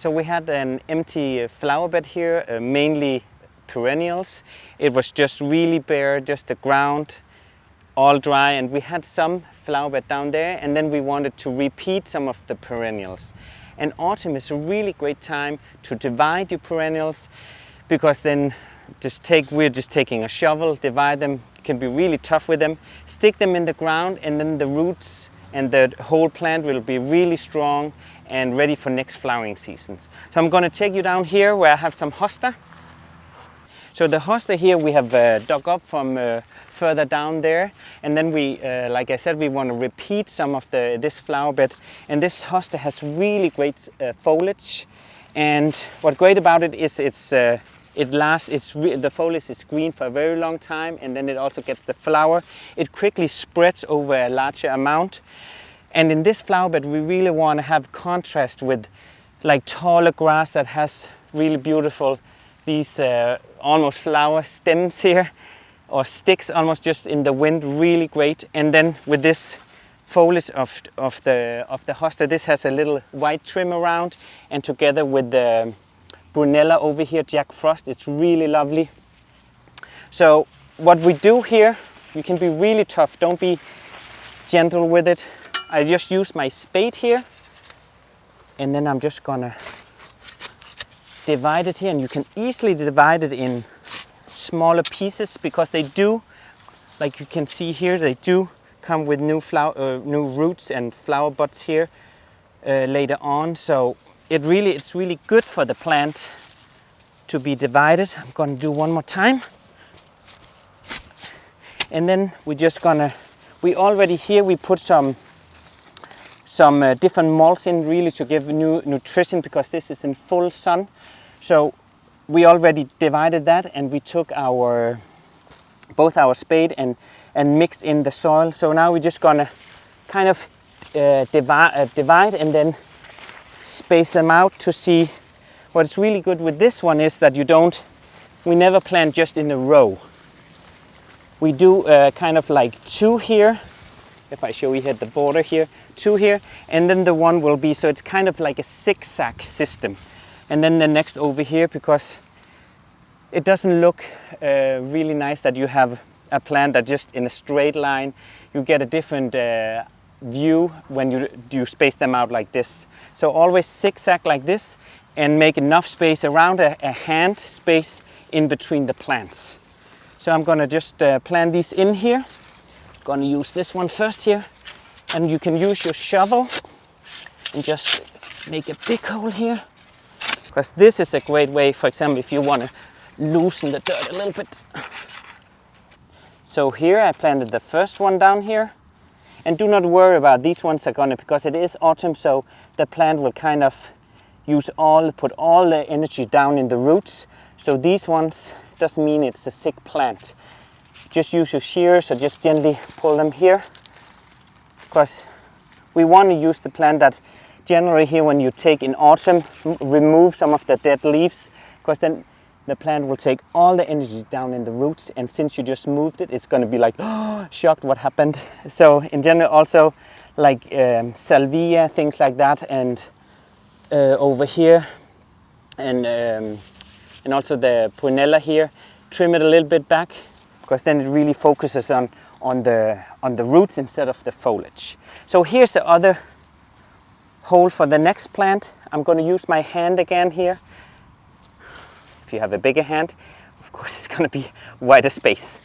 So we had an empty flower bed here, mainly perennials. It was just really bare, just the ground, all dry, and we had some flower bed down there, and then we wanted to repeat some of the perennials. And autumn is a really great time to divide your perennials, because then we're just taking a shovel, divide them. You can be really tough with them, stick them in the ground, and then the roots and the whole plant will be really strong and ready for next flowering seasons. So I'm going to take you down here where I have some hosta. So the hosta here we have dug up from further down there, and then we, like I said, we want to repeat some of this flower bed. And this hosta has really great foliage, and what's great about it is the foliage is green for a very long time, and then it also gets the flower. It quickly spreads over a larger amount, and in this flower bed we really want to have contrast with like taller grass that has really beautiful these almost flower stems here, or sticks almost just in the wind, really great. And then with this foliage of the hosta, this has a little white trim around, and together with the Brunnera over here, Jack Frost, it's really lovely. So what we do here, you can be really tough, don't be gentle with it. I just use my spade here, and then I'm just gonna divide it here, and you can easily divide it in smaller pieces, because they do, like you can see here, they do come with new roots and flower buds here later on. So it's really good for the plant to be divided. I'm going to do one more time, and then we put some different mulch in, really to give new nutrition, because this is in full sun. So we already divided that, and we took both our spade and mixed in the soil. So now we're just gonna kind of divide and then space them out to see. What's really good with this one is that we never plant just in a row. We do kind of like two here. If I show you here the border here, two here, and then the one will be, so it's kind of like a zigzag system. And then the next over here, because it doesn't look really nice that you have a plant that just in a straight line. You get a different view when you space them out like this. So always zigzag like this, and make enough space around a hand space in between the plants. So I'm gonna just plant these in here. Gonna use this one first here, and you can use your shovel and just make a big hole here, because this is a great way, for example, if you want to loosen the dirt a little bit. So here I planted the first one down here, and do not worry about these ones because it is autumn, so the plant will kind of put all the energy down in the roots. So these ones doesn't mean it's a sick plant. Just use your shears or just gently pull them here, because we want to use the plant that generally here when you take in autumn, remove some of the dead leaves, because then the plant will take all the energy down in the roots, and since you just moved it, it's going to be like, oh, shocked what happened. So in general also like Salvia, things like that, and over here, and also the Perennial here, trim it a little bit back, because then it really focuses on the roots instead of the foliage. So here's the other hole for the next plant. I'm going to use my hand again here. If you have a bigger hand, of course it's going to be wider space.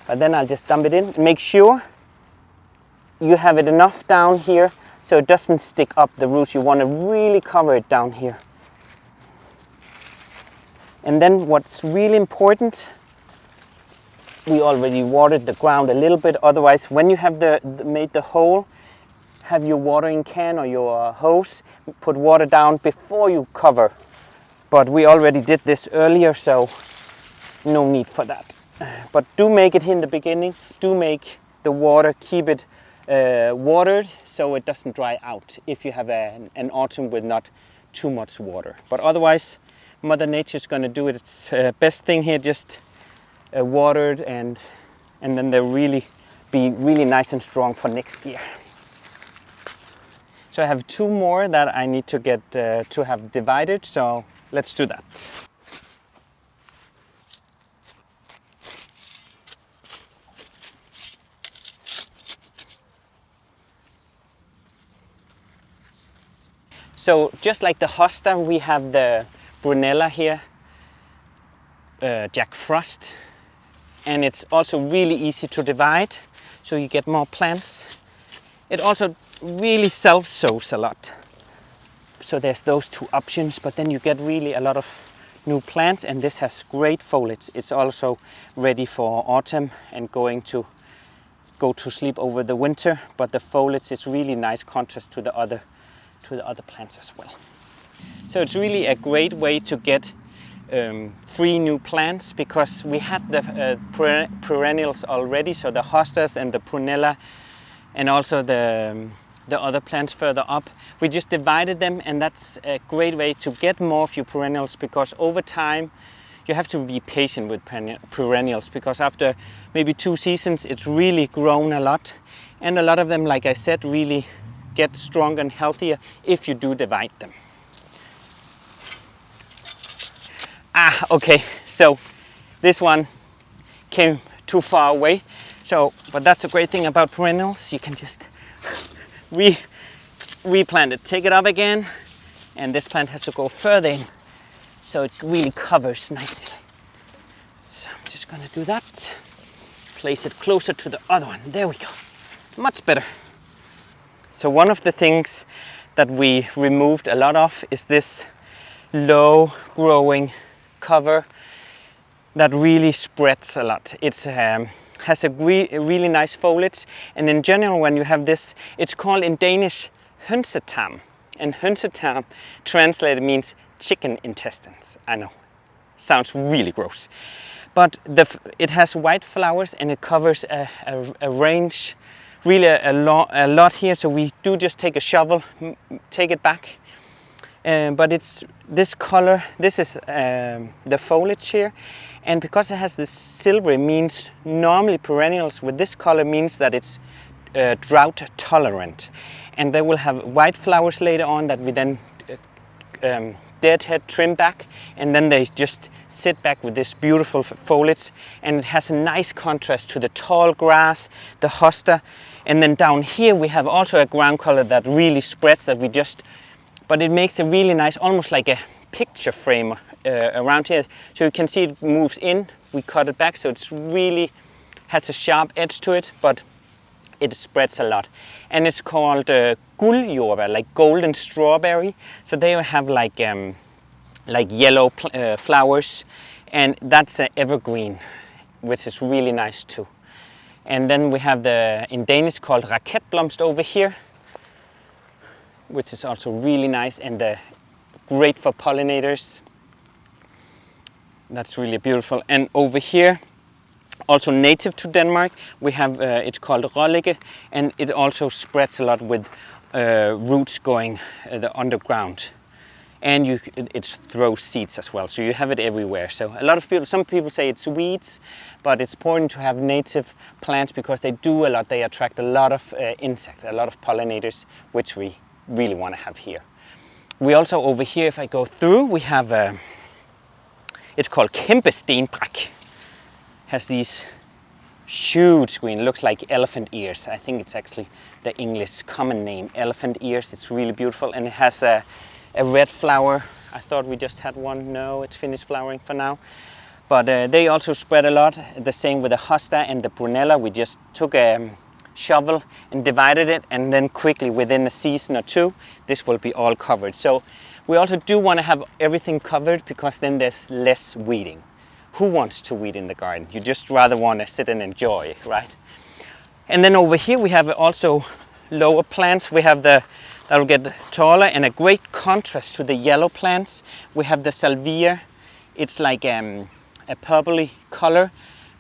But then I'll just dump it in. Make sure you have it enough down here so it doesn't stick up the roots. You want to really cover it down here. And then what's really important, we already watered the ground a little bit. Otherwise, when you have made the hole, have your watering can or your hose, put water down before you cover. But we already did this earlier, so no need for that. But do make it in the beginning. Do make the water, keep it watered so it doesn't dry out if you have an autumn with not too much water. But otherwise, Mother Nature's going to do its best thing here, just watered, and then they'll really be really nice and strong for next year. So I have 2 more that I need to get to have divided, so let's do that. So just like the hosta, we have the Brunnera here, Jack Frost, and it's also really easy to divide, so you get more plants. It also really self-sows a lot. So there's those 2 options, but then you get really a lot of new plants, and this has great foliage. It's also ready for autumn and go to sleep over the winter, but the foliage is really nice contrast to the other plants as well. So it's really a great way to get 3 new plants, because we had the perennials already, so the hostas and the prunella, and also the other plants further up. We just divided them, and that's a great way to get more of your perennials, because over time you have to be patient with perennials, because after maybe 2 seasons it's really grown a lot, and a lot of them, like I said, really get stronger and healthier if you do divide them. Okay, so this one came too far away, but that's a great thing about perennials. You can just replant it, take it up again, and this plant has to go further in, so it really covers nicely. So I'm just gonna do that. Place it closer to the other one. There we go. Much better. So one of the things that we removed a lot of is this low growing cover that really spreads a lot. It has a really nice foliage, and in general when you have this, it's called in Danish hønsetarm, and hønsetarm translated means chicken intestines. I know, sounds really gross, but it has white flowers and it covers a range, really a lot here. So we do just take a shovel, take it back, but it's this color. This is the foliage here, and because it has this silver, it means normally perennials with this color means that it's drought tolerant, and they will have white flowers later on that we then deadhead, trim back, and then they just sit back with this beautiful foliage, and it has a nice contrast to the tall grass, the hosta. And then down here we have also a ground color that really spreads, but it makes a really nice, almost like a picture frame around here. So you can see it moves in, we cut it back, so it's really has a sharp edge to it, but it spreads a lot. And it's called guldjordbær, like golden strawberry. So they have like yellow flowers, and that's an evergreen, which is really nice too. And then we have in Danish called raketblomst over here, which is also really nice and great for pollinators. That's really beautiful. And over here, also native to Denmark, we have it's called rollige, and it also spreads a lot with roots going the underground. And it throws seeds as well, so you have it everywhere. So some people say it's weeds, but it's important to have native plants because they do a lot. They attract a lot of insects, a lot of pollinators, which we really want to have here. We also over here, if I go through, we have it's called kæmpestenbræk. Has these huge green, looks like elephant ears. I think it's actually the English common name, elephant ears. It's really beautiful, and it has a red flower. I thought we just had one. No, it's finished flowering for now. But they also spread a lot. The same with the hosta and the prunella. We just took a shovel and divided it, and then quickly within a season or 2, this will be all covered. So we also do want to have everything covered, because then there's less weeding. Who wants to weed in the garden? You just rather want to sit and enjoy, right? And then over here we have also lower plants. We have that will get taller, and a great contrast to the yellow plants. We have the Salvia. It's like a purpley color.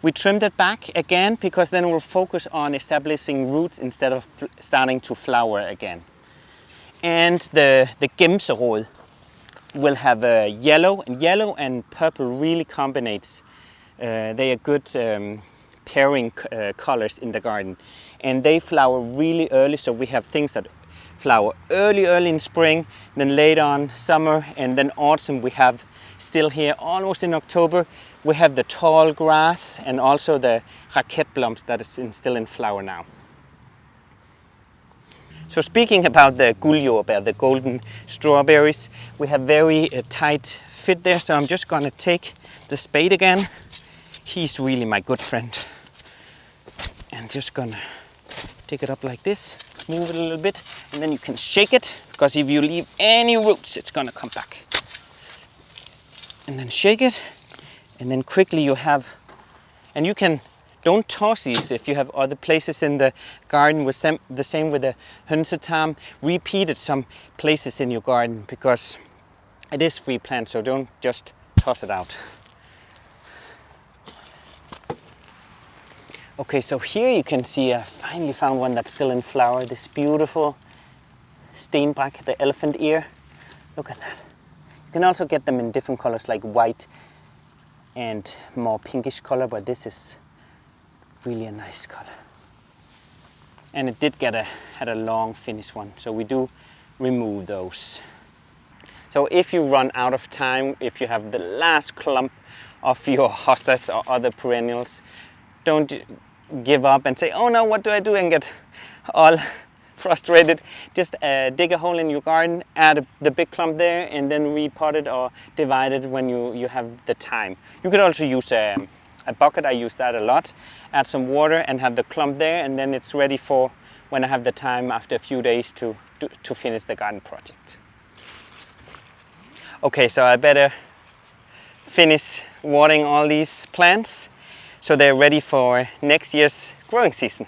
We trimmed it back again because then we'll focus on establishing roots instead of starting to flower again. And the gemserod will have yellow and purple really combinates. They are good pairing colors in the garden, and they flower really early. So we have things that flower early in spring, then later on summer, and then autumn we have still here almost in October we have the tall grass and also the raketblomst that is still in flower now. So speaking about the guldjordbær, the golden strawberries, we have very tight fit there, so I'm just gonna take the spade again. He's really my good friend. And just gonna take it up like this, move it a little bit, and then you can shake it, because if you leave any roots, it's gonna come back. And then shake it, and then quickly you have, and you can, don't toss these if you have other places in the garden. With the same with the hønsetarm. Repeat it some places in your garden, because it is free plant, so don't just toss it out. Okay, so here you can see I finally found one that's still in flower. This beautiful steenbak, the elephant ear. Look at that. You can also get them in different colors like white and more pinkish color, but this is really a nice color. And it did had a long finish one, so we do remove those. So if you run out of time, if you have the last clump of your hostas or other perennials, don't give up and say, oh no, what do I do, and get all frustrated. Just dig a hole in your garden, add the big clump there, and then repot it or divide it when you have the time. You could also use a bucket. I use that a lot. Add some water and have the clump there, and then it's ready for when I have the time after a few days to finish the garden project. Okay, so I better finish watering all these plants so they're ready for next year's growing season.